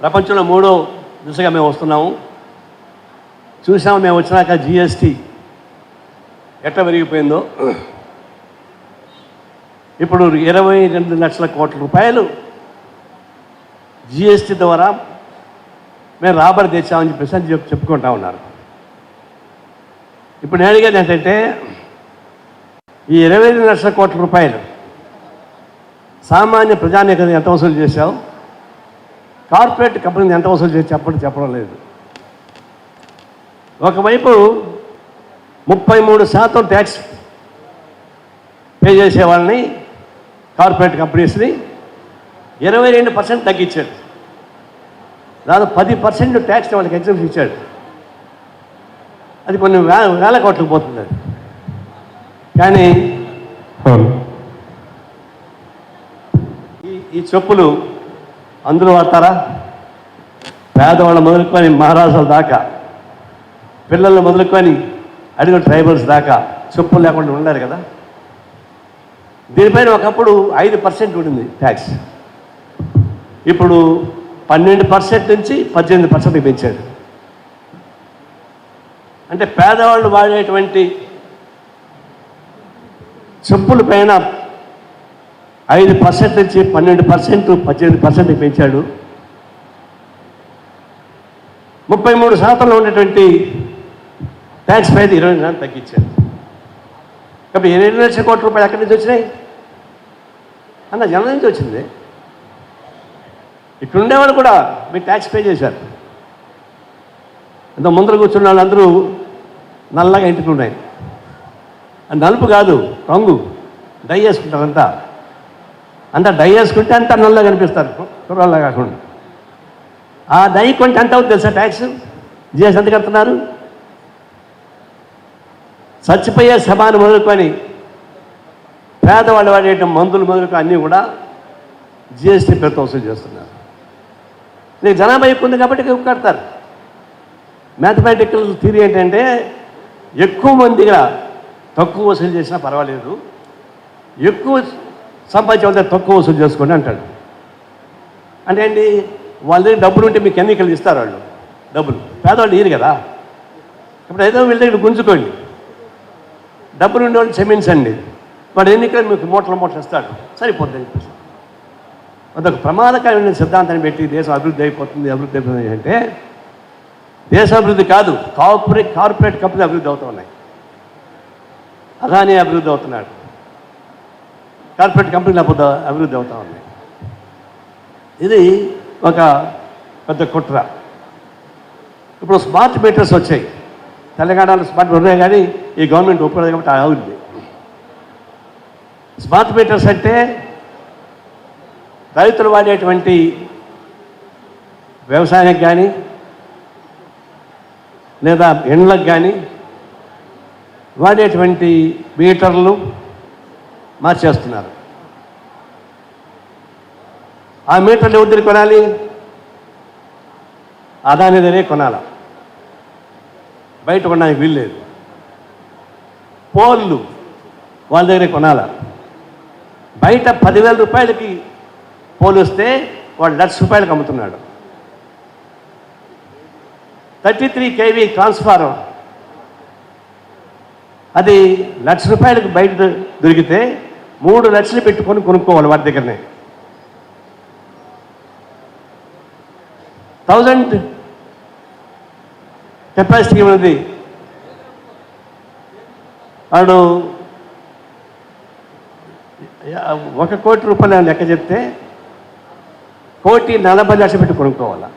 ప్రపంచంలో మూడో దిశగా మేము వస్తున్నాము. చూసాము మేము వచ్చినాక జిఎస్టీ ఎట్లా పెరిగిపోయిందో. ఇప్పుడు 22 లక్షల కోట్ల రూపాయలు జిఎస్టీ ద్వారా మేము రాబడి తెచ్చామని చెప్పేసి చెప్పుకుంటా ఉన్నారు. ఇప్పుడు నేను అడిగేది ఏంటంటే, ఈ 22 లక్షల కోట్ల రూపాయలు సామాన్య ప్రజానీకం ఎంత వసూలు చేశావు, కార్పొరేట్ కంపెనీని ఎంత వసూలు చేసి చెప్పడం లేదు. ఒకవైపు 33% ట్యాక్స్ పే చేసే వాళ్ళని, కార్పొరేట్ కంపెనీస్ని 22% తగ్గించాడు. దాదాపు 10% ట్యాక్స్ వాళ్ళకి ఎగ్జామ్షన్ ఇచ్చాడు. అది కొన్ని వేల కోట్లకు పోతుంది. అది కానీ ఈ చెప్పులు అందరూ వాడతారా? పేదవాళ్ళు మొదలుకొని మహారాజుల దాకా, పిల్లలు మొదలుకొని అడిగిన ట్రైబల్స్ దాకా చెప్పులు లేకుండా ఉండలేరు కదా. దీనిపైన ఒకప్పుడు 5% ఉండింది ట్యాక్స్. ఇప్పుడు 12% నుంచి 18% పెంచాడు. అంటే పేదవాళ్ళు వాడేటువంటి చెప్పుల పైన 5% నుంచి 12%, 18% పెంచాడు. 33%లో ఉండేటువంటి ట్యాక్స్ పైన 20% తగ్గించాడు. కాబట్టి 22 లక్షల కోట్ల రూపాయలు ఎక్కడి నుంచి వచ్చినాయి అన్న? జనం నుంచి వచ్చింది. ఇట్లుండేవాళ్ళు కూడా మీరు ట్యాక్స్ పే చేశారు. అంత ముందర కూర్చున్న వాళ్ళందరూ నల్లగా ఇంటికి ఉన్నాయి. నలుపు కాదు, రంగు డై వేసుకుంటారు. అంతా డై వేసుకుంటే అంతా నల్లగా కనిపిస్తారు, కుర్రల్లా కాకుండా. ఆ డై కొంటే ఎంత అవుతుంది తెలుసా ట్యాక్స్? జిఎస్ ఎంత కడుతున్నారు? చచ్చిపోయే సమానం మొదలుకొని పేదవాళ్ళు వాడే మందులు మొదలుకొని అన్నీ కూడా జిఎస్టీ పేరుతో వసూలు చేస్తున్నారు. నీకు జనాభా ఎక్కువ ఉంది కాబట్టి ఎక్కువ కడతారు. మ్యాథమెటికల్ థియరీ ఏంటంటే, ఎక్కువ మందిగా తక్కువ వసూలు చేసినా పర్వాలేదు, ఎక్కువ సంపాదించే తక్కువ వసూలు చేసుకోండి అంటాడు. అంటే ఏంటి? వాళ్ళ దగ్గర డబ్బులు ఉంటే మీకు ఎన్నికలు ఇస్తారు వాళ్ళు డబ్బులు. పేదవాళ్ళు ఇయ్యరు కదా. ఇప్పుడు ఏదో వీళ్ళ దగ్గర గుంజుకోండి, డబ్బులు ఉండేవాళ్ళు క్షమించండి, వాడు ఎన్నికలు మీకు మూటలు ఇస్తాడు, సరిపోతుంది. అదొక ప్రమాదకరమైన సిద్ధాంతాన్ని పెట్టి దేశం అభివృద్ధి అయిపోతుంది అంటే, దేశ అభివృద్ధి కాదు, కార్పొరేట్ కంపెనీ అభివృద్ధి అవుతూ ఉన్నాయి. అదానీ అభివృద్ధి అవుతున్నాడు, కార్పొరేట్ కంపెనీలు అభివృద్ధి అవుతూ ఉన్నాయి. ఇది ఒక పెద్ద కుట్ర. ఇప్పుడు స్మార్ట్ మీటర్స్ వచ్చాయి. తెలంగాణలో స్మార్ట్ ఉన్నాయి, కానీ ఈ గవర్నమెంట్ ఒప్పుకోలేదు కాబట్టి అవుతుంది. స్మార్ట్ మీటర్స్ అంటే రైతులు వాడేటువంటి వ్యవసాయానికి కానీ లేదా ఎండ్లకు కానీ వాడేటువంటి మీటర్లు మార్చేస్తున్నారు. ఆ మీటర్లు ఎవరి దగ్గర కొనాలి? అదాని దగ్గరే కొనాలి, బయట కొనడానికి వీల్లేదు. పోల్లు వాళ్ళ దగ్గరే కొనాలి. బయట 10,000 రూపాయలకి పోలు వస్తే వాడు 1,00,000 రూపాయలకు అమ్ముతున్నాడు. 33 kV ట్రాన్స్ఫార్మర్ అది 1,00,000 రూపాయలకు బయట దొరికితే 3 లక్షలు పెట్టుకొని కొనుక్కోవాలి వాడి దగ్గరనే. 1000 కెపాసిటీ ఉన్నది. వాడు 1 కోటి రూపాయలు లెక్క చెప్తే 1,40,00,000 పెట్టి కొనుక్కోవాలి.